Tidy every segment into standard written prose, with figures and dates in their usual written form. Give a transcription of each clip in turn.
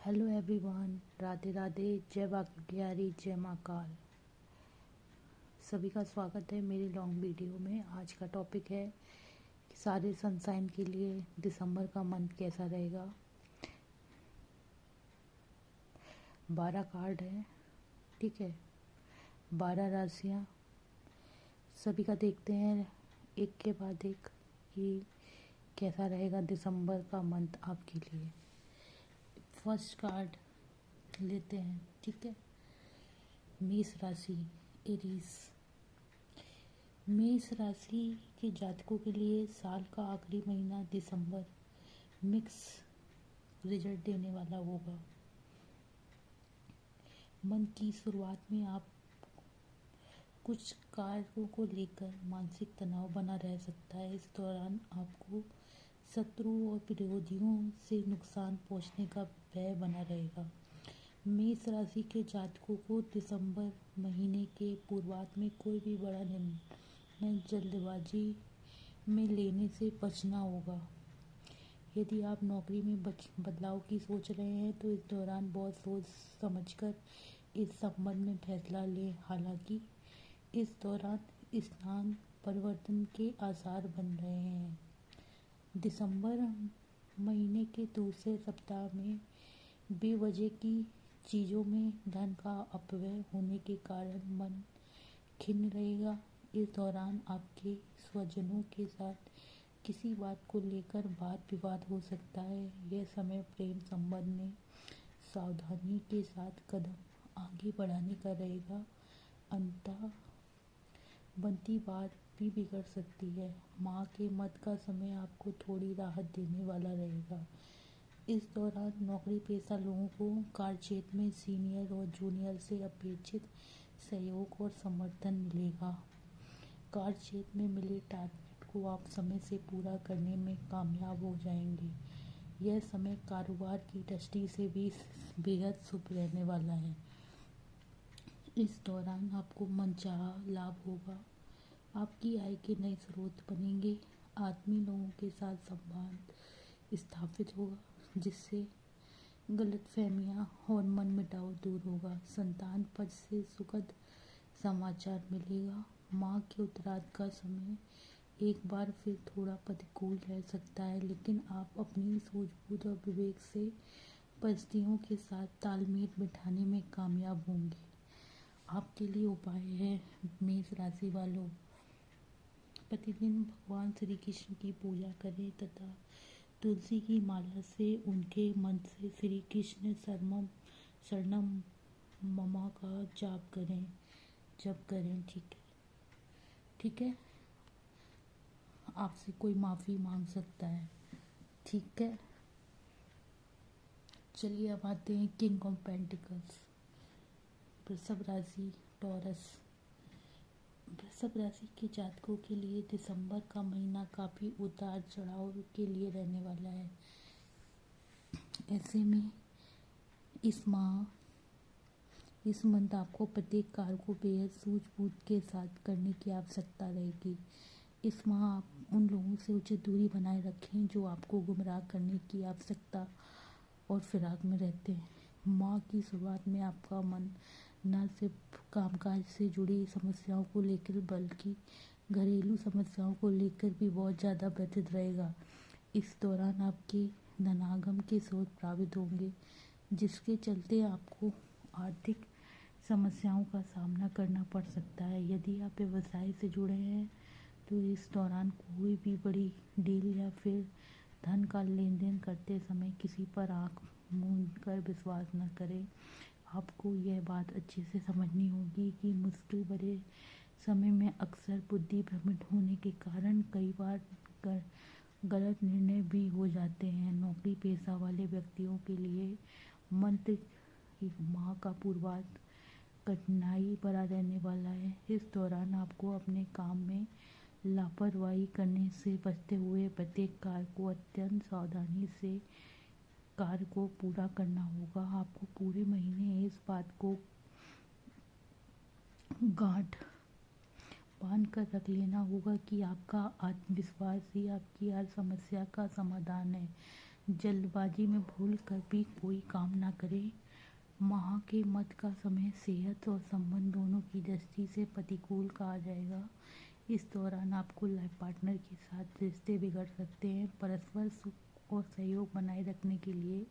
Hello everyone, Radhe Radhe, जय बाकी बिहारी, जय माँ काल। सभी का स्वागत है मेरी लॉन्ग वीडियो में। आज का टॉपिक है कि सारे सनसाइन के लिए दिसंबर का मंथ कैसा रहेगा। 12 कार्ड है, ठीक है, 12 राशियाँ। सभी का देखते हैं एक के बाद एक कि कैसा रहेगा दिसंबर का मंथ आपके लिए। फर्स्ट कार्ड लेते हैं, ठीक है। मेष राशि, एरीज। मेष राशि के जातकों के लिए साल का आखिरी महीना दिसंबर मिक्स रिजल्ट देने वाला होगा। मन की शुरुआत में आप कुछ कार्यों को लेकर मानसिक तनाव बना रह सकता है। इस दौरान आपको शत्रु और विरोधियों से नुकसान पहुंचने का भय बना रहेगा। मेष राशि के जातकों को दिसंबर महीने के पूर्वार्ध में कोई भी बड़ा निर्णय जल्दबाजी में लेने से बचना होगा। यदि आप नौकरी में बदलाव की सोच रहे हैं तो इस दौरान बहुत सोच समझकर इस संबंध में फैसला लें। हालांकि इस दौरान स्थान परिवर्तन के आसार बन रहे हैं। दिसंबर महीने के दूसरे सप्ताह में बेवजह की चीज़ों में धन का अपव्यय होने के कारण मन खिन्न रहेगा। इस दौरान आपके स्वजनों के साथ किसी बात को लेकर वाद विवाद हो सकता है। यह समय प्रेम संबंध में सावधानी के साथ कदम आगे बढ़ाने का रहेगा, अंततः बनती बात भी बिगड़ सकती है। माँ के मत का समय आपको थोड़ी राहत देने वाला रहेगा। इस दौरान नौकरी पेशा लोगों को कार्य क्षेत्र में सीनियर और जूनियर से अपेक्षित सहयोग और समर्थन मिलेगा। कार्य क्षेत्र में मिले टारगेट को आप समय से पूरा करने में कामयाब हो जाएंगे। यह समय कारोबार की दृष्टि से भी बेहद शुभ रहने वाला है। इस दौरान आपको मनचाहा लाभ होगा। आपकी आय के नए स्रोत बनेंगे। आत्मीय लोगों के साथ संबंध स्थापित होगा, जिससे गलतफहमियां और मनमुटाव दूर होगा। संतान पक्ष से सुखद समाचार मिलेगा। माँ के उत्तरार्ध का समय एक बार फिर थोड़ा प्रतिकूल रह सकता है, लेकिन आप अपनी सूझबूझ और विवेक से परिस्थितियों के साथ तालमेल बिठाने में कामयाब होंगे। आपके लिए उपाय है, मेष राशि वालों, प्रतिदिन भगवान श्री कृष्ण की पूजा करें तथा तुलसी की माला से उनके मंत्र से श्री कृष्ण शरणम ममा का जप करें, ठीक है। आपसे कोई माफ़ी मांग सकता है, ठीक है। चलिए अब आते हैं किंग ऑफ पेंटिकल्स, वृषभ राशि, टॉरस। वृषभ राशि के जातकों के लिए दिसंबर का महीना काफ़ी उतार चढ़ाव के लिए रहने वाला है। ऐसे में इस मंथ आपको प्रत्येक कार्य को बेहद सूझबूझ के साथ करने की आवश्यकता रहेगी। इस माह आप उन लोगों से उचित दूरी बनाए रखें जो आपको गुमराह करने की आवश्यकता और फिराक में रहते हैं। माह की शुरुआत में आपका मन न सिर्फ कामकाज से जुड़ी समस्याओं को लेकर बल्कि घरेलू समस्याओं को लेकर भी बहुत ज़्यादा व्यथित रहेगा। इस दौरान आपके धनागम के स्रोत प्रभावित होंगे, जिसके चलते आपको आर्थिक समस्याओं का सामना करना पड़ सकता है। यदि आप व्यवसाय से जुड़े हैं तो इस दौरान कोई भी बड़ी डील या फिर धन का लेन देन करते समय किसी पर आंख मूंद कर विश्वास न करें। आपको यह बात अच्छे से समझनी होगी कि मुश्किल भरे समय में अक्सर बुद्धि भ्रमित होने के कारण कई बार गलत निर्णय भी हो जाते हैं। नौकरी पेशा वाले व्यक्तियों के लिए मंत्र माह का पूर्वार्ध कठिनाई भरा रहने वाला है। इस दौरान आपको अपने काम में लापरवाही करने से बचते हुए प्रत्येक कार्य को अत्यंत सावधानी से कार्य को पूरा करना होगा। आपको पूरे महीने इस बात को गांठ बांध कर रख लेना होगा कि आपका आत्मविश्वास ही आपकी हर समस्या का समाधान है। जल्दबाजी में भूल कर भी कोई काम ना करें। माह के मध्य का समय सेहत और संबंध दोनों की दृष्टि से प्रतिकूल कहा जाएगा। इस दौरान आपको लाइफ पार्टनर के साथ रिश्ते बिगड़ सकते हैं। परस्पर सुख और सहयोग बनाए रखने के लिए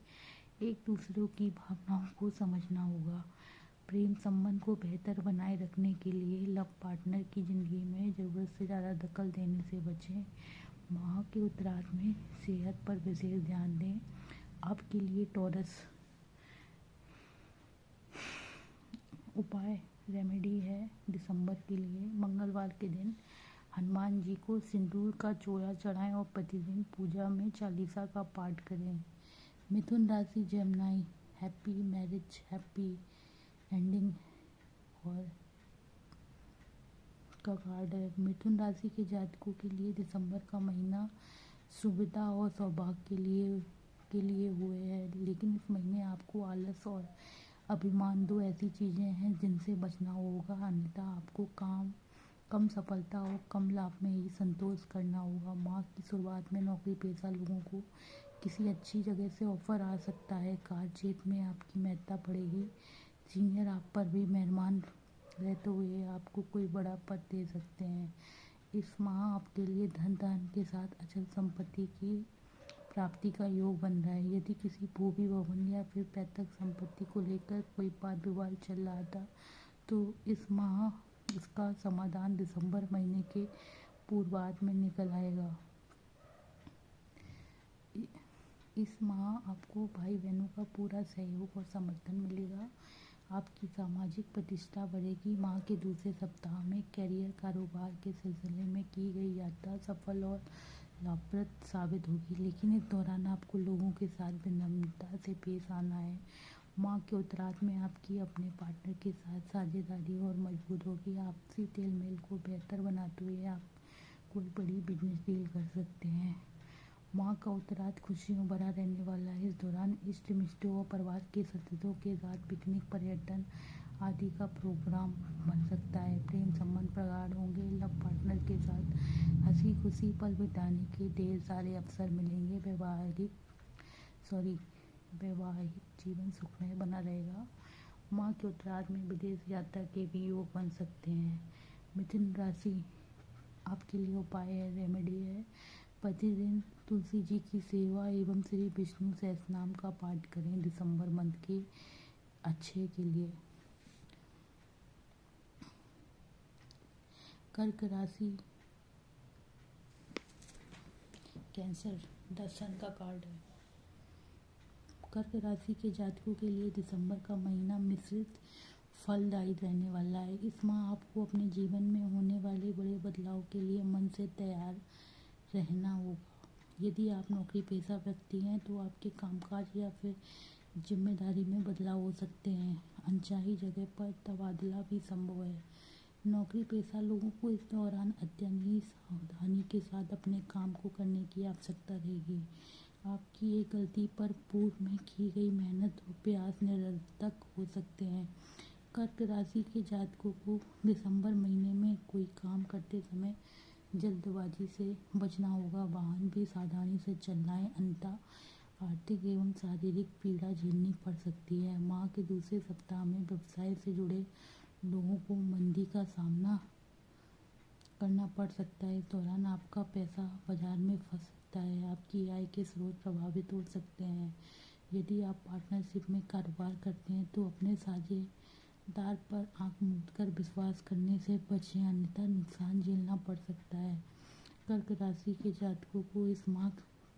एक दूसरे की भावनाओं को समझना होगा। प्रेम संबंध को बेहतर बनाए रखने के लिए लव पार्टनर की ज़िंदगी में ज़रूरत से ज़्यादा दखल देने से बचें। माह के उत्तरार्ध में सेहत पर विशेष ध्यान दें। आपके लिए टॉरस उपाय रेमेडी है दिसंबर के लिए। मंगलवार के दिन हनुमान जी को सिंदूर का चोला चढ़ाएं और प्रतिदिन पूजा में चालीसा का पाठ करें। मिथुन राशि Gemini, happy marriage happy ending और का कार्ड है। मिथुन राशि के जातकों के लिए दिसंबर का महीना सुविधा और सौभाग्य के लिए हुए हैं, लेकिन इस महीने आपको आलस और अभिमान दो ऐसी चीज़ें हैं जिनसे बचना होगा, अन्यथा आपको कम सफलता और कम लाभ में ही संतोष करना होगा। माह की शुरुआत में नौकरी पेशा लोगों को किसी अच्छी जगह से ऑफर आ सकता है। कार्य क्षेत्र में आपकी महत्ता बढ़ेगी। सीनियर आप पर भी मेहरबान रहते हुए आपको कोई बड़ा पद दे सकते हैं। इस माह आपके लिए धन धान्य के साथ अचल संपत्ति की प्राप्ति का योग बन रहा है। यदि किसी भूमि भवन या फिर पैतृक संपत्ति को लेकर कोई वाद विवाद चल रहा था तो इस माह इसका समाधान दिसंबर महीने के पूर्वार्ध में निकल आएगा। इस माह आपको भाई बहनों का पूरा सहयोग और समर्थन मिलेगा। आपकी सामाजिक प्रतिष्ठा बढ़ेगी। माह के दूसरे सप्ताह में करियर कारोबार के सिलसिले में की गई यात्रा सफल और लाभप्रद साबित होगी, लेकिन इस दौरान आपको लोगों के साथ विनम्रता से पेश आना है। माह के उत्तरार्ध में आपकी अपने पार्टनर के साथ साझेदारी और मजबूत होगी। आपसी तालमेल को बेहतर बनाते हुए आप कोई बड़ी बिजनेस डील कर सकते हैं। माह का उत्तरार्ध खुशियों भरा रहने वाला है। इस दौरान इष्ट मित्रों और परिवार के सदस्यों के साथ पिकनिक, पर्यटन आदि का प्रोग्राम बन सकता है। प्रेम संबंध प्रगाढ़ होंगे। लव पार्टनर के साथ हंसी खुशी पल बिताने के ढेर सारे अवसर मिलेंगे। वैवाहिक जीवन सुखमय बना रहेगा। माह के उत्तरार्ध में विदेश यात्रा के भी योग बन सकते हैं। मिथुन राशि आपके लिए उपाय है रेमेडी है प्रतिदिन तुलसी जी की सेवा एवं श्री विष्णु सहस्रनाम का पाठ करें दिसंबर मंथ के अच्छे के लिए। कर्क राशि कैंसर दर्शन का कार्ड है। कर्क राशि के जातकों के लिए दिसंबर का महीना मिश्रित फलदायी रहने वाला है। इस माह आपको अपने जीवन में होने वाले बड़े बदलाव के लिए मन से तैयार रहना होगा। यदि आप नौकरी पेशा व्यक्ति हैं तो आपके कामकाज या फिर जिम्मेदारी में बदलाव हो सकते हैं। अनचाही जगह पर तबादला भी संभव है। नौकरी पेशा लोगों को इस दौरान अत्यंत सावधानी के साथ अपने काम को करने की आवश्यकता रहेगी। आपकी एक गलती पर पूर्व में की गई मेहनत और प्रयास निरर्थक हो सकते हैं। कर्क राशि के जातकों को दिसंबर महीने में कोई काम करते समय जल्दबाजी से बचना होगा। वाहन भी सावधानी से चलना है, अन्यथा आर्थिक एवं शारीरिक पीड़ा झेलनी पड़ सकती है। माह के दूसरे सप्ताह में व्यवसाय से जुड़े लोगों को मंदी का सामना करना पड़ सकता है। इस दौरान आपका पैसा बाजार में फंस सकता है। आपकी आय के स्रोत प्रभावित हो सकते हैं। यदि आप पार्टनरशिप में कारोबार करते हैं तो अपने साझेदार पर आंख मूंद कर विश्वास करने से बचें, अन्यथा नुकसान झेलना पड़ सकता है। कर्क राशि के जातकों को इस माह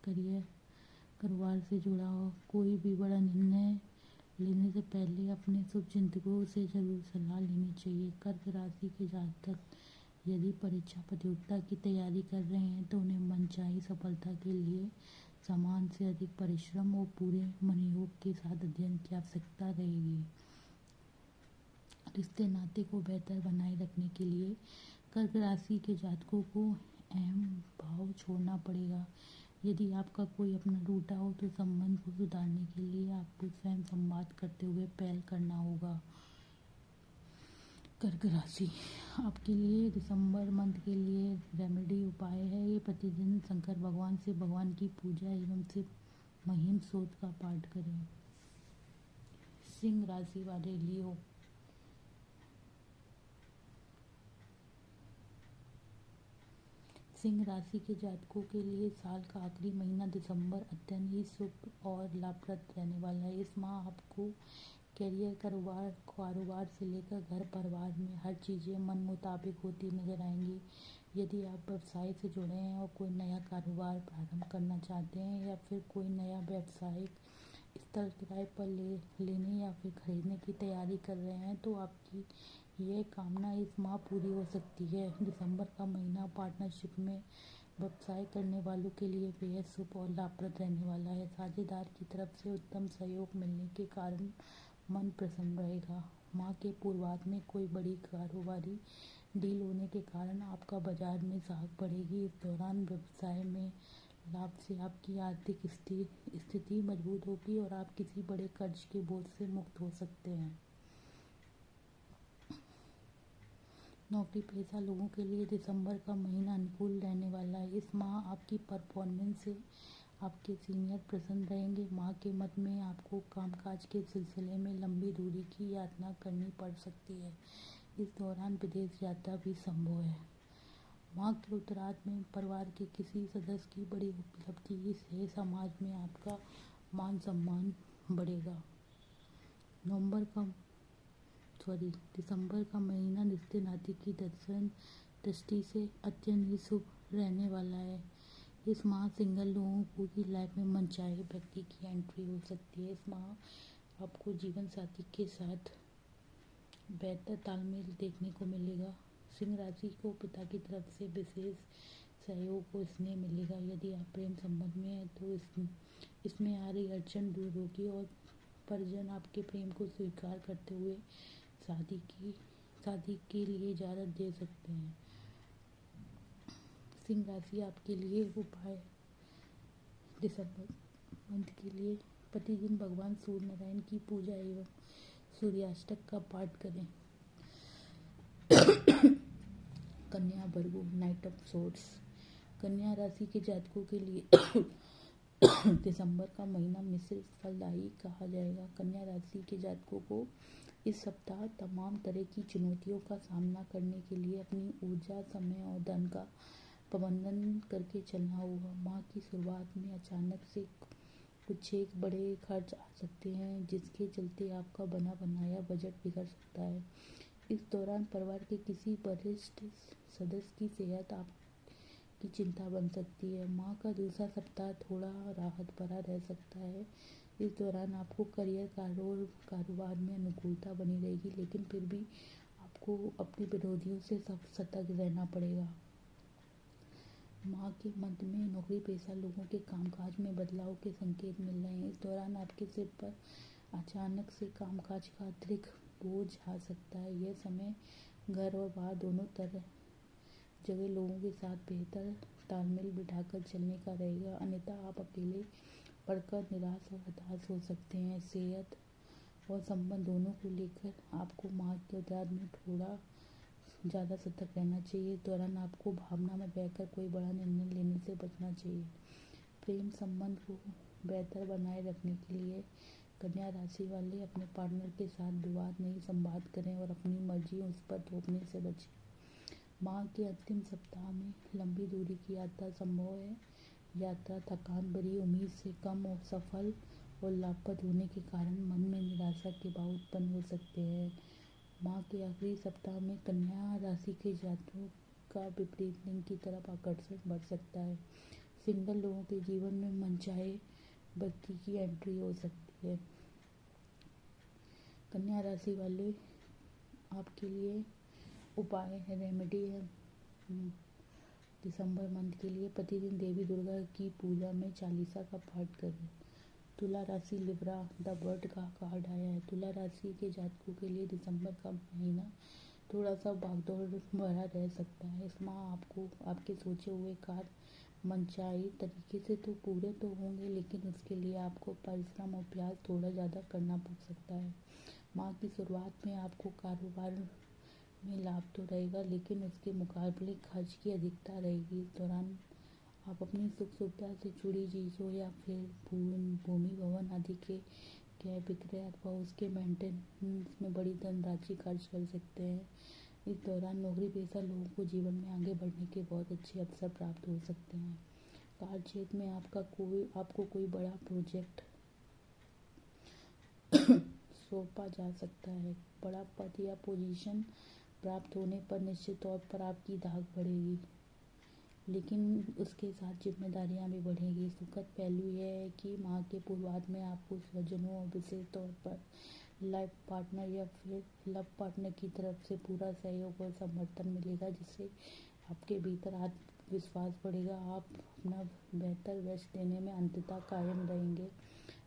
करियर कारोबार से जुड़ा हो कोई भी बड़ा निर्णय लेने से पहले अपने शुभचिंतकों से जरूर सलाह लेनी चाहिए। कर्क राशि के जातक यदि परीक्षा प्रतियोगिता की तैयारी कर रहे हैं तो उन्हें मनचाही सफलता के लिए समान से अधिक परिश्रम और पूरे मनोयोग के साथ अध्ययन की आवश्यकता रहेगी। रिश्ते नाते को बेहतर बनाए रखने के लिए कर्क राशि के जातकों को अहम भाव छोड़ना पड़ेगा। यदि आपका कोई अपना रूठा हो तो संबंध को सुधारने के लिए आपको स्वयं संवाद करते हुए पहल करना होगा। कर्क राशि आपके लिए दिसंबर मंथ के लिए रेमेडी उपाय है। ये प्रतिदिन शंकर भगवान से भगवान की पूजा एवं शिव मुहिम शोध का पाठ करें। सिंह राशि वाले लियो, सिंह राशि के जातकों के लिए साल का आखिरी महीना दिसंबर अत्यंत ही शुभ और लाभप्रद रहने वाला है। इस माह आपको करियर, कारोबार से लेकर घर परिवार में हर चीज़ें मन मुताबिक होती नजर आएंगी। यदि आप व्यवसाय से जुड़े हैं और कोई नया कारोबार प्रारंभ करना चाहते हैं या फिर कोई नया व्यवसायिक स्थल किराए पर लेने या फिर खरीदने की तैयारी कर रहे हैं तो आपकी यह कामना इस माह पूरी हो सकती है। दिसंबर का महीना पार्टनरशिप में व्यवसाय करने वालों के लिए बेहद शुभ और लाभप्रद रहने वाला है। साझेदार की तरफ से उत्तम सहयोग मिलने के कारण मन प्रसन्न रहेगा। माह के पूर्वार्ध में कोई बड़ी कारोबारी डील होने के कारण आपका बाजार में साख बढ़ेगी। इस दौरान व्यवसाय में लाभ से आपकी आर्थिक स्थिति मजबूत होगी और आप किसी बड़े कर्ज के बोझ से मुक्त हो सकते हैं। नौकरी पेशा लोगों के लिए दिसंबर का महीना अनुकूल रहने वाला है। इस माह आपकी परफॉर्मेंस से आपके सीनियर प्रसन्न रहेंगे। माह के मध्य में आपको कामकाज के सिलसिले में लंबी दूरी की यात्रा करनी पड़ सकती है। इस दौरान विदेश यात्रा भी संभव है। माह के उत्तरार्ध में परिवार के किसी सदस्य की बड़ी उपलब्धि से समाज में आपका मान सम्मान बढ़ेगा। दिसंबर का महीना रिश्ते नाते की दृष्टि से अत्यंत ही शुभ रहने वाला है। इस माह सिंगल लोगों की लाइफ में मनचाहे व्यक्ति की एंट्री हो सकती है। इस माह आपको जीवन साथी के साथ बेहतर तालमेल देखने को मिलेगा। सिंह राशि को पिता की तरफ से विशेष सहयोग और स्नेह मिलेगा। यदि आप प्रेम संबंध में हैं तो इसमें आ रही अड़चन दूर होगी और परिजन आपके प्रेम को स्वीकार करते हुए शादी के लिए इजाज़त दे सकते हैं। सिंह राशि आपके लिए उपाय दिसंबर मंथ के लिए प्रतिदिन भगवान सूर्य नारायण की पूजा एवं सूर्याष्टक का पाठ करें। कन्या वर्गो, नाइट ऑफ सोर्ड्स, कन्या राशि के जातकों के लिए दिसंबर का महीना मिश्रित फलदायी कहा जाएगा। कन्या राशि के जातकों को इस सप्ताह तमाम तरह की चुनौतियों का सामना करने के लिए अपनी ऊर्जा, समय और धन का प्रबंधन करके चलना होगा। माह की शुरुआत में अचानक से कुछ एक बड़े खर्च आ सकते हैं जिसके चलते आपका बना बनाया बजट बिगड़ सकता है। इस दौरान परिवार के किसी वरिष्ठ सदस्य की सेहत आपकी चिंता बन सकती है। माह का दूसरा सप्ताह थोड़ा राहत भरा रह सकता है। इस दौरान आपको करियर, कारोबार में अनुकूलता बनी रहेगी, लेकिन फिर भी आपको अपने विरोधियों से सतर्क रहना पड़ेगा। माह के मध्य में नौकरी पेशा लोगों के कामकाज में बदलाव के संकेत मिल रहे हैं। इस दौरान आपके सिर पर अचानक से कामकाज का अतिरिक्त बोझ आ सकता है। यह समय घर और बाहर दोनों जगह लोगों के साथ बेहतर तालमेल बिठाकर चलने का रहेगा, अन्यथा आप अकेले पड़कर निराश और हताश हो सकते हैं। सेहत और संबंध दोनों को लेकर आपको माह के उत्तरार्ध में थोड़ा ज़्यादा सतर्क रहना चाहिए। इस दौरान आपको भावना में बहकर कोई बड़ा निर्णय लेने से बचना चाहिए। प्रेम संबंध को बेहतर बनाए रखने के लिए कन्या राशि वाले अपने पार्टनर के साथ विवाद नहीं संवाद करें और अपनी मर्जी उस पर थोपने से बचें। माह के अंतिम सप्ताह में लंबी दूरी की यात्रा संभव है। यात्रा थकान भरी, उम्मीद से कम और सफल और लाभप्रद होने के कारण मन में निराशा के भाव उत्पन्न हो सकते हैं। माह के आखिरी सप्ताह में कन्या राशि के जातकों का विपरीत लिंग की तरफ आकर्षण बढ़ सकता है। सिंगल लोगों के जीवन में मनचाहे व्यक्ति की एंट्री हो सकती है। कन्या राशि वाले आपके लिए उपाय है, रेमेडी है दिसंबर मंथ के लिए प्रतिदिन देवी दुर्गा की पूजा में चालीसा का पाठ करें। तुला राशि लिब्रा द बर्ड का कार्ड आया है। तुला राशि के जातकों के लिए दिसंबर का महीना थोड़ा सा भागदौड़ भरा रह सकता है। इस माह आपको आपके सोचे हुए कार्य मनचाही तरीके से तो पूरे तो होंगे, लेकिन उसके लिए आपको परिश्रम और प्रयास थोड़ा ज़्यादा करना पड़ सकता है। माह की शुरुआत में आपको कारोबार में लाभ तो रहेगा, लेकिन उसके मुकाबले खर्च की अधिकता रहेगी। इस दौरान आप अपनी सुख सुविधा से जुड़ी चीज़ों या फिर भूमि भवन आदि के क्रय विक्रय अथवा उसके मेंटेनेंस में बड़ी धनराशि खर्च कर सकते हैं। इस दौरान नौकरी पेशा लोगों को जीवन में आगे बढ़ने के बहुत अच्छे अवसर प्राप्त हो सकते हैं। कार्य क्षेत्र में आपको कोई बड़ा प्रोजेक्ट सौंपा जा सकता है। बड़ा पद या पोजीशन प्राप्त होने पर निश्चित तौर पर आपकी धाक बढ़ेगी, लेकिन उसके साथ जिम्मेदारियां भी बढ़ेगी। सुखद पहलू यह है कि माह के पूर्वार्ध में आपको स्वजनों और विशेष तौर पर लाइफ पार्टनर या फिर लव पार्टनर की तरफ से पूरा सहयोग और समर्थन मिलेगा, जिससे आपके भीतर आत्मविश्वास बढ़ेगा। आप अपना बेहतर बेस्ट देने में अंततः कायम रहेंगे।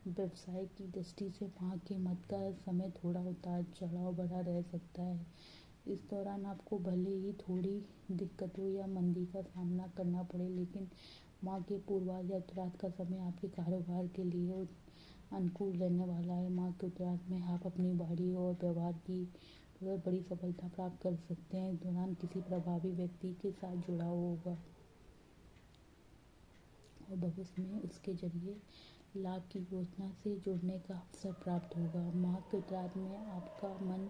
व्यवसाय की दृष्टि से माह के मध्य का समय थोड़ा उतार चढ़ाव भरा रह सकता है। इस दौरान आपको भले ही थोड़ी दिक्कतों या मंदी का सामना करना पड़े, लेकिन माह के पूर्वार्ध या उत्तरार्ध का समय आपके कारोबार के लिए अनुकूल रहने वाला है। माह के उत्तरार्ध में आप अपनी बाड़ी और व्यवहार की बड़ी सफलता प्राप्त कर सकते हैं। इस दौरान किसी प्रभावी व्यक्ति के साथ जुड़ाव होगा और भविष्य में उसके जरिए लाभ की योजना से जुड़ने का अवसर प्राप्त होगा। माह के उत्तरार्ध में आपका मन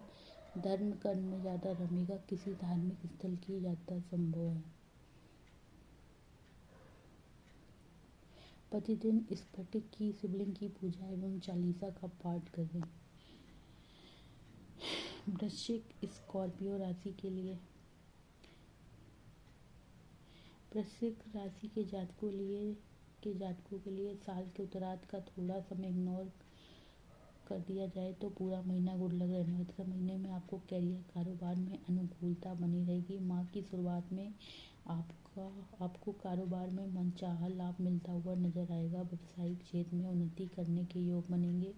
धर्म कर्म में ज़्यादा रमेगा। किसी धार्मिक स्थल की यात्रा संभव है। प्रतिदिन स्फटिक की शिवलिंग की पूजा एवं चालीसा का पाठ करें। वृश्चिक स्कॉर्पियो राशि के लिए वृश्चिक राशि के जातकों के लिए साल के उत्तरार्ध का थोड़ा समय इग्नोर कर दिया जाए तो पूरा महीना गुड लग रहने वाला। महीने में आपको कैरियर कारोबार में अनुकूलता बनी रहेगी। माह की शुरुआत में आपको कारोबार में मनचाहा लाभ मिलता हुआ नजर आएगा। व्यवसायिक क्षेत्र में उन्नति करने के योग बनेंगे।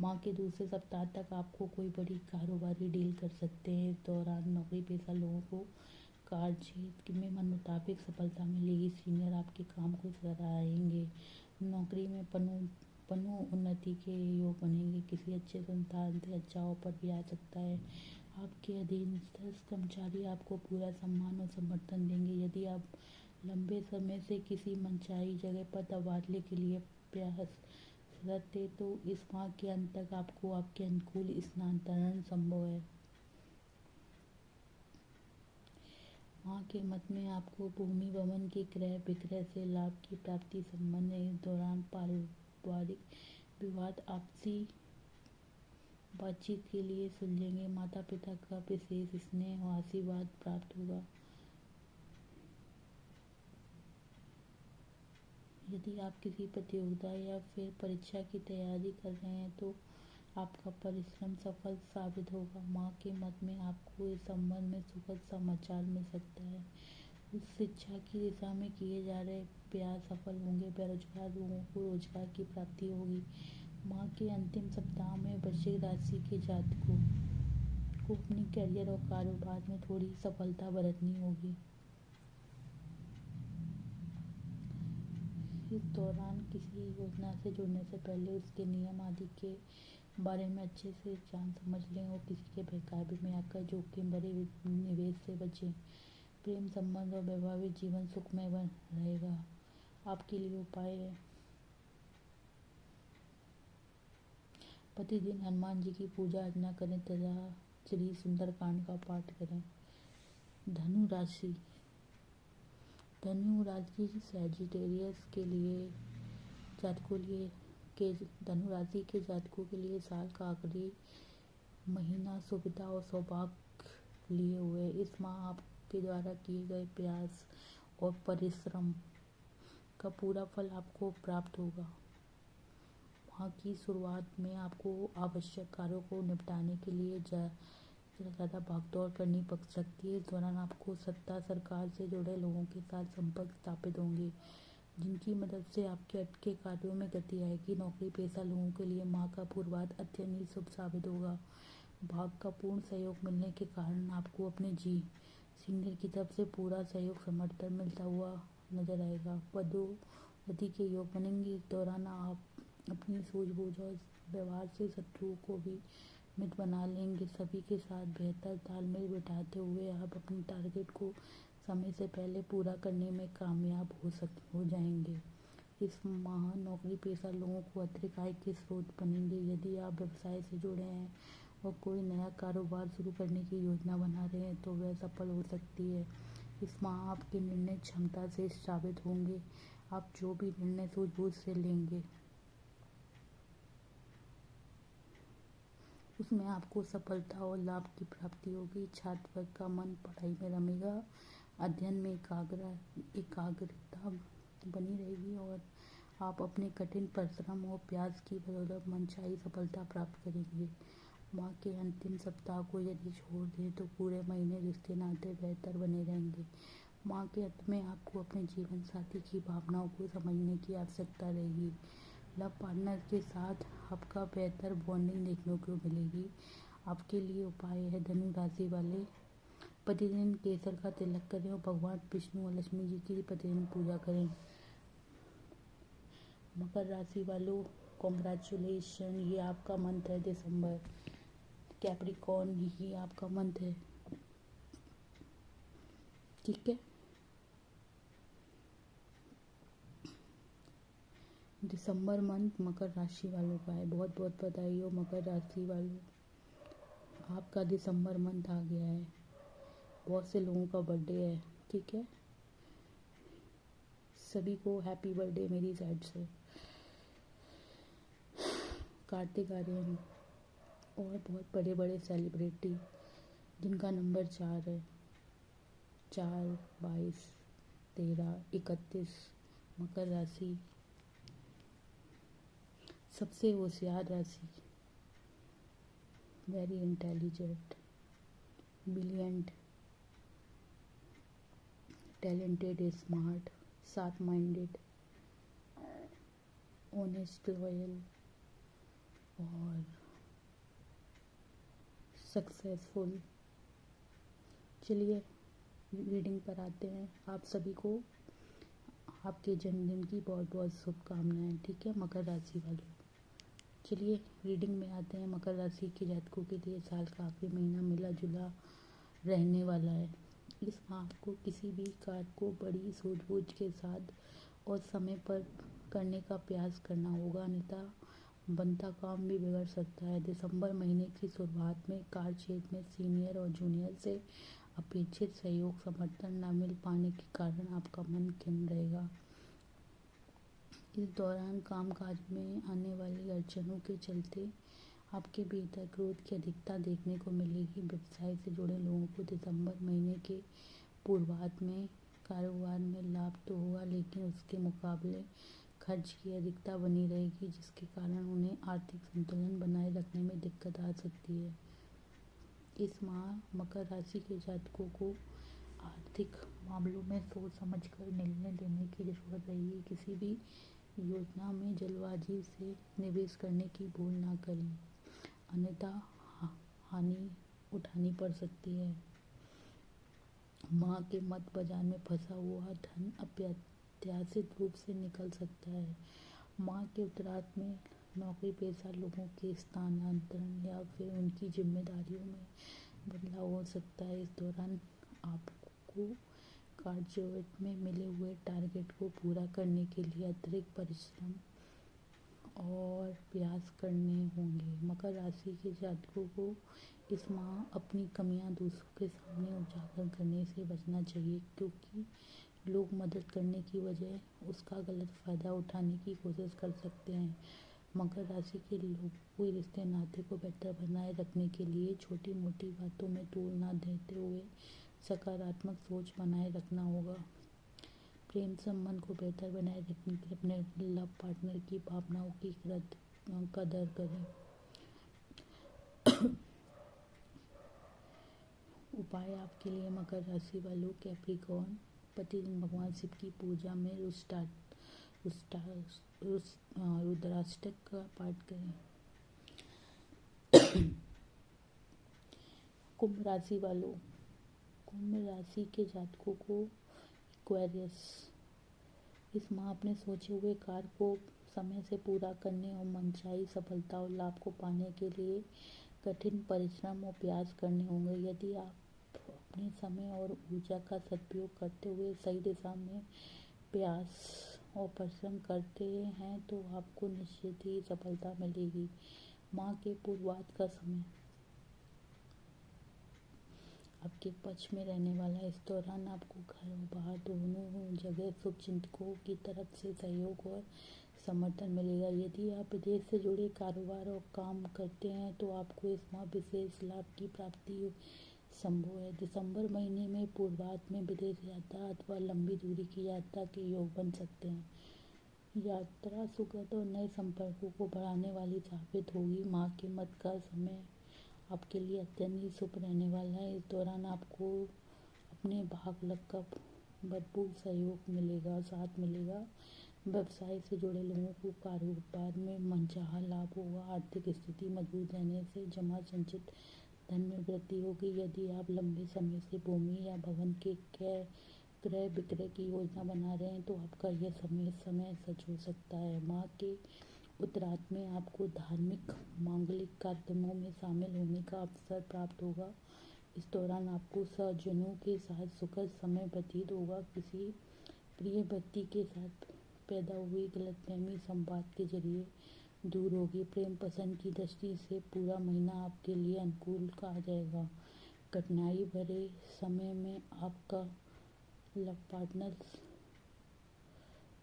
माह के दूसरे सप्ताह तक आपको कोई बड़ी कारोबारी डील कर सकते हैं। इस दौरान नौकरी पेशा लोगों को कार्य क्षेत्र में मन मुताबिक सफलता मिलेगी। सीनियर आपके काम को सराहेंगे। नौकरी में उन्नति के योग बनेंगे। किसी अच्छे संस्थान से अच्छा ऑफर भी आ सकता है। आपके अधीनस्थ कर्मचारी आपको पूरा सम्मान और समर्थन देंगे। यदि आप लंबे समय से किसी मनचाही जगह पर तबादले के लिए प्रयासरत थे तो इस माह के अंत तक आपको आपके अनुकूल स्थानांतरण संभव है। माह के मध्य में आपको भूमि भवन के क्रय विक्रय से लाभ की प्राप्ति संबंध है। इस दौरान पारिवारिक विवाद आपसी बातचीत के लिए सुलझेंगे। माता पिता का विशेष स्नेह और आशीर्वाद प्राप्त होगा। यदि आप किसी प्रतियोगिता या फिर परीक्षा की तैयारी कर रहे हैं तो आपका परिश्रम सफल साबित होगा। माह के मध्य में आपको इस संबंध में सुखद समाचार मिल सकता है। उच्च शिक्षा की दिशा में किए जा रहे प्रयास सफल होंगे। बेरोजगार लोगों को रोजगार की प्राप्ति होगी। माह के अंतिम सप्ताह में वृश्चिक राशि के जातकों को अपनी करियर और कारोबार में थोड़ी सफलता बरतनी होगी। इस दौरान किसी योजना से जुड़ने से पहले उसके नियम आदि के बारे में अच्छे से जान समझ लें और किसी के बहकावे में आकर जोखिम भरे निवेश से बचें। प्रेम संबंध और वैवाहिक जीवन सुखमय बन रहेगा। आपके लिए उपाय है प्रतिदिन हनुमान जी की पूजा अर्चना करें तथा श्री सुंदरकांड का पाठ करें। धनु राशि सैजिटेरियस के लिए धनु राशि के जातकों के लिए साल का आखिरी महीना सुविधा और सौभाग्य लिए हुए। इस माह आपके द्वारा किए गए प्रयास और परिश्रम का पूरा फल आपको प्राप्त होगा। माह की शुरुआत में आपको आवश्यक कार्यों को निपटाने के लिए ज़्यादा भागदौड़ करनी पड़ सकती है। इस दौरान आपको सत्ता सरकार से जुड़े लोगों के साथ संपर्क स्थापित होंगे, जिनकी मदद से आपके अटके कार्यों में गति आएगी। नौकरी पेशा लोगों के लिए माह का पूर्वार्ध अत्यंत ही शुभ साबित होगा। भाग का पूर्ण सहयोग मिलने के कारण आपको अपने सीनियर की तरफ से पूरा सहयोग समर्थन मिलता हुआ नजर आएगा। पदोन्नति के योग बनेंगे। इस दौरान आप अपनी सूझबूझ और व्यवहार से शत्रुओं को भी मित्र बना लेंगे। सभी के साथ बेहतर तालमेल बिठाते हुए आप अपने टारगेट को समय से पहले पूरा करने में कामयाब हो जाएंगे। इस माह नौकरी पेशा लोगों को अतिरिक्त आय के स्रोत बनेंगे। यदि आप व्यवसाय से जुड़े हैं और कोई नया कारोबार शुरू करने की योजना बना रहे हैं तो वह सफल हो सकती है। इस माह आपके निर्णय क्षमता से साबित होंगे। आप जो भी निर्णय सूझबूझ से लेंगे उसमें आपको सफलता और लाभ की प्राप्ति होगी। छात्र वर्ग का मन पढ़ाई में रमेगा। अध्ययन में एकाग्रता बनी रहेगी और आप अपने कठिन परिश्रम और प्रयास की बदौलत मनचाही सफलता प्राप्त करेंगे। माह के अंतिम सप्ताह को यदि छोड़ दें तो पूरे महीने रिश्ते नाते बेहतर बने रहेंगे। माह के अंत में आपको अपने जीवन साथी की भावनाओं को समझने की आवश्यकता रहेगी। लव पार्टनर के साथ आपका बेहतर बॉन्डिंग देखने को मिलेगी। आपके लिए उपाय है धनु राशि वाले प्रतिदिन केसर का तिलक करें और भगवान विष्णु और लक्ष्मी जी की प्रतिदिन पूजा करें। मकर राशि वालों कॉन्ग्रेचुलेशन, ये आपका मंथ है दिसंबर। कैप्रिकॉर्न, ये आपका मंथ है, ठीक है। दिसंबर मंथ मकर राशि वालों का है। बहुत बहुत बधाई हो मकर राशि वालों, आपका दिसंबर मंथ आ गया है। बहुत से लोगों का बर्थडे है, ठीक है। सभी को हैप्पी बर्थडे मेरी साइड से। कार्तिक आर्यन और बहुत बड़े बड़े सेलिब्रिटी जिनका नंबर 4 है, 4, 22, 13, 31। मकर राशि सबसे होशियार राशि, very intelligent, brilliant, talented, smart, sharp minded, honest, loyal और सक्सेसफुल। चलिए रीडिंग पर आते हैं। आप सभी को आपके जन्मदिन की बहुत बहुत शुभकामनाएं, ठीक है मकर राशि वालों। चलिए रीडिंग में आते हैं। मकर राशि के जातकों के लिए साल का आखिरी महीना मिला जुला रहने वाला है। इस माह आपको किसी भी कार्य को बड़ी सूझबूझ के साथ और समय पर करने का प्रयास करना होगा, अन्यथा बनता काम भी बिगड़ सकता है। दिसंबर महीने की शुरुआत में कार्य क्षेत्र में सीनियर और जूनियर से अपेक्षित सहयोग समर्थन न मिल पाने के कारण आपका मन खिन्न रहेगा। इस दौरान कामकाज में आने वाली अड़चनों के चलते आपके भीतर क्रोध की अधिकता देखने को मिलेगी। व्यवसाय से जुड़े लोगों को दिसंबर महीने के पूर्वार्ध में कारोबार में लाभ तो होगा, लेकिन उसके मुकाबले खर्च की अधिकता बनी रहेगी, जिसके कारण उन्हें आर्थिक संतुलन बनाए रखने में दिक्कत आ सकती है। इस माह मकर राशि के जातकों को आर्थिक मामलों में सोच समझकर निर्णय लेने की जरूरत रहेगी। किसी भी योजना में जल्दबाजी से निवेश करने की भूल ना करें, अन्यथा हानि उठानी पड़ सकती है। माह के मध्य बाजार में फंसा हुआ धन अप्रत्याशित रूप से निकल सकता है। माह के उत्तरार्ध में नौकरी पेशा लोगों के स्थानांतरण या फिर उनकी जिम्मेदारियों में बदलाव हो सकता है। इस दौरान आपको कार्य में मिले हुए टारगेट को पूरा करने के लिए अतिरिक्त परिश्रम और प्रयास करने होंगे। मकर राशि के जातकों को इस माह अपनी कमियां दूसरों के सामने उजागर करने से बचना चाहिए, क्योंकि लोग मदद करने की बजाय उसका गलत फायदा उठाने की कोशिश कर सकते हैं। मकर राशि के लोगों को रिश्ते नाते को बेहतर बनाए रखने के लिए छोटी मोटी बातों में तूल ना देते हुए सकारात्मक सोच बनाए रखना होगा। प्रेम संबंध को बेहतर बनाए रखने के लिए अपने लव पार्टनर की भावनाओं की कदर करें। उपाय आपके लिए मकर राशि वालों कैप्रिकॉर्न, प्रतिदिन भगवान शिव की पूजा में रुद्राष्टक का पाठ करें। कुंभ राशि वालों, कुंभ राशि के जातकों को एक्वेरियस, इस माह अपने सोचे हुए कार्य को समय से पूरा करने और मनचाही सफलता और लाभ को पाने के लिए कठिन परिश्रम और प्रयास करने होंगे। यदि आप अपने समय और ऊर्जा का सदुपयोग करते हुए सही दिशा में प्रयास और परिश्रम करते हैं तो आपको निश्चित ही सफलता मिलेगी। माह के पूर्वार्ध का समय आपके पक्ष में रहने वाला है। इस दौरान आपको घर और बाहर दोनों जगह शुभचिंतकों की तरफ से सहयोग और समर्थन मिलेगा। यदि आप विदेश से जुड़े कारोबार और काम करते हैं तो आपको इस माह विशेष लाभ की प्राप्ति संभव है। दिसंबर महीने में पूर्वार्ध में विदेश यात्रा अथवा लंबी दूरी की यात्रा के योग बन सकते हैं। यात्रा सुखद और नए संपर्कों को बढ़ाने वाली साबित होगी। माह के मध्य का समय आपके लिए अत्यंत ही शुभ रहने वाला है। इस दौरान आपको अपने भाग लग का भरपूर सहयोग मिलेगा, साथ मिलेगा। व्यवसाय से जुड़े लोगों को कारोबार में मनचाहा लाभ होगा। आर्थिक स्थिति मजबूत रहने से जमा संचित धन में वृद्धि होगी। यदि आप लंबे समय से भूमि या भवन के क्रय विक्रय की योजना बना रहे हैं तो आपका यह समय सच हो सकता है। माह के उत्तरार्ध में आपको धार्मिक मांगलिक कार्यक्रमों में शामिल होने का अवसर प्राप्त होगा। इस दौरान आपको स्वजनों के साथ सुखद समय व्यतीत होगा। किसी प्रिय व्यक्ति के साथ पैदा हुई गलतफहमी संवाद के जरिए दूर होगी। प्रेम पसंद की दृष्टि से पूरा महीना आपके लिए अनुकूल कहा जाएगा। कठिनाई भरे समय में आपका लव पार्टनर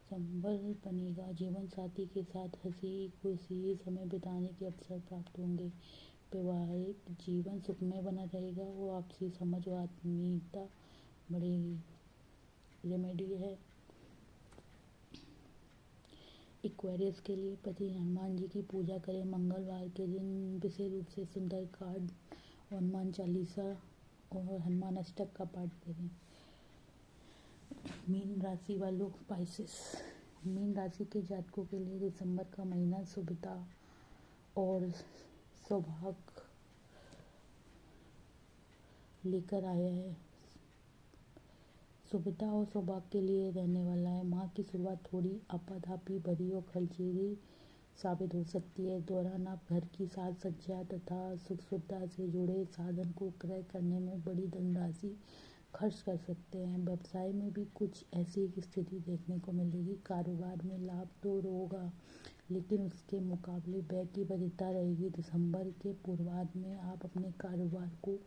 संबल बनेगा। जीवन साथी के साथ हंसी खुशी समय बिताने के अवसर प्राप्त होंगे। वैवाहिक जीवन सुखमय बना रहेगा और आपसी समझ और आत्मीयता बढ़ेगी। रेमेडी है एक्वेरियस के लिए पति हनुमान जी की पूजा करें। मंगलवार के दिन विशेष रूप से सुंदर कार्ड और हनुमान चालीसा और हनुमान अष्टक का पाठ करें। मीन राशि वालों स्पाइसेस। मीन राशि के जातकों के लिए दिसंबर का महीना शुभता और सौभाग्य लेकर आया है। शुभता और सौभाग्य के लिए रहने वाला है। माह की शुरुआत थोड़ी आपाधापी भरी और खर्चीली साबित हो सकती है। इस दौरान आप घर की साज सज्जा तथा सुख सुविधा से जुड़े साधन को क्रय करने में बड़ी धनराशि खर्च कर सकते हैं। व्यवसाय में भी कुछ ऐसी स्थिति देखने को मिलेगी। कारोबार में लाभ तो होगा लेकिन उसके मुकाबले व्यय की वरीयता रहेगी। दिसंबर के पूर्वार्ध में आप अपने कारोबार को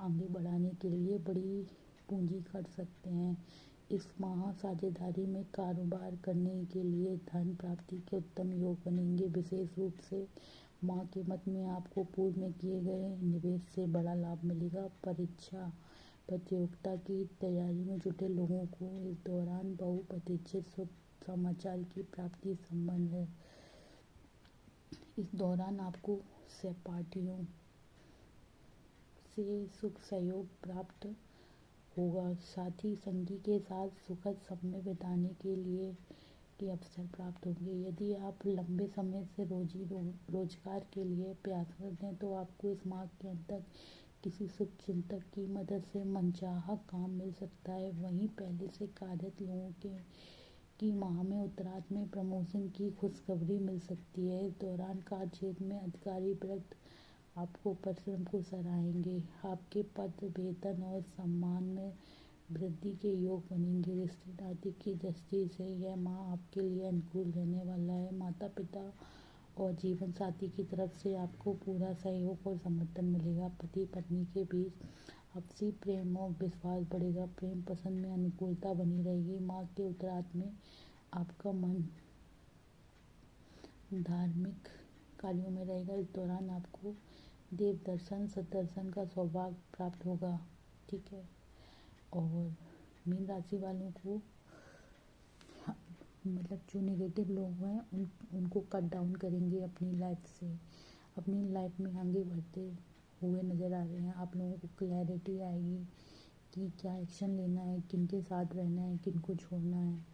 आगे बढ़ाने के लिए बड़ी पूंजी कर सकते हैं। इस माह साझेदारी में कारोबार करने के लिए धन प्राप्ति के उत्तम योग बनेंगे। विशेष रूप से माह के मध्य में आपको पूर्व में किए गए निवेश से बड़ा लाभ मिलेगा। परीक्षा प्रतियोगिता की तैयारी में जुटे लोगों को इस दौरान बहुप्रतीक्षित शुभ समाचार की प्राप्ति संभव है। इस दौरान आपको सहपाठियों से सुख सहयोग प्राप्त होगा। साथी संगी के साथ सुखद समय बिताने के लिए के अवसर प्राप्त होंगे। यदि आप लंबे समय से रोजगार के लिए प्रयासरत हैं तो आपको इस माह के अंत तक किसी शुभचिंतक की मदद से मनचाहा काम मिल सकता है। वहीं पहले से कार्यरत लोगों की माह में उत्तरार्ध में प्रमोशन की खुशखबरी मिल सकती है। इस दौरान कार्यक्षेत्र में अधिकारी वर्ग आपको परिश्रम को सराहेंगे। आपके पद वेतन और सम्मान में वृद्धि के योग बनेंगे। रिश्तेदारी की दृष्टि से यह माह आपके लिए अनुकूल रहने वाला है। माता पिता और जीवन साथी की तरफ से आपको पूरा सहयोग और समर्थन मिलेगा। पति पत्नी के बीच आपसी प्रेम और विश्वास बढ़ेगा। प्रेम पसंद में अनुकूलता बनी रहेगी। माह के उत्तरार्ध में आपका मन धार्मिक कार्यों में रहेगा। इस दौरान आपको देव दर्शन सददर्शन का सौभाग्य प्राप्त होगा। ठीक है। और मीन राशि वालों को मतलब जो नेगेटिव लोग हैं उनको कट डाउन करेंगे अपनी लाइफ से। अपनी लाइफ में आगे बढ़ते हुए नज़र आ रहे हैं। आप लोगों को क्लैरिटी आएगी कि क्या एक्शन लेना है, किन के साथ रहना है, किन को छोड़ना है।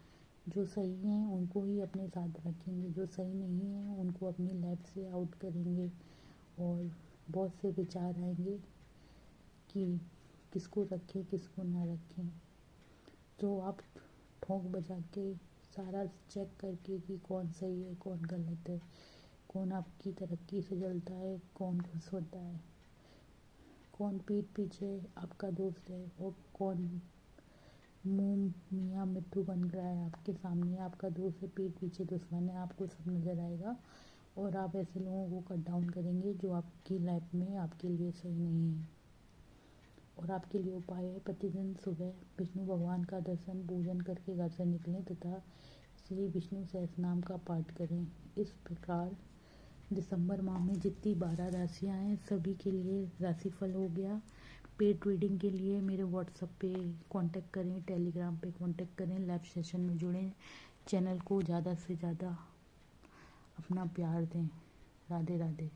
जो सही हैं उनको ही अपने साथ रखेंगे, जो सही नहीं है उनको अपनी लाइफ से आउट करेंगे। और बहुत से विचार आएंगे कि किसको रखें किसको ना रखें। तो आप ठोंक बजा के सारा चेक करके कि कौन सही है कौन गलत है, कौन आपकी तरक्की से जलता है कौन खुश होता है, कौन पीठ पीछे आपका दोस्त है और कौन मुंह मियाँ मिट्ठू बन रहा है आपके सामने आपका दोस्त है, पीठ पीछे दुश्मन है, आपको सब नज़र आएगा। और आप ऐसे लोगों को कट डाउन करेंगे जो आपकी लाइफ में आपके लिए सही नहीं है। और आपके लिए उपाय है, प्रतिदिन सुबह विष्णु भगवान का दर्शन पूजन करके घर से निकलें तथा श्री विष्णु सहस्रनाम का पाठ करें। इस प्रकार दिसंबर माह में जितनी 12 राशियाँ हैं सभी के लिए राशिफल हो गया। पेड रीडिंग के लिए मेरे व्हाट्सएप पे कांटेक्ट करें, टेलीग्राम पे कांटेक्ट करें, लाइव सेशन में जुड़ें, चैनल को ज़्यादा से ज़्यादा अपना प्यार दें। राधे राधे।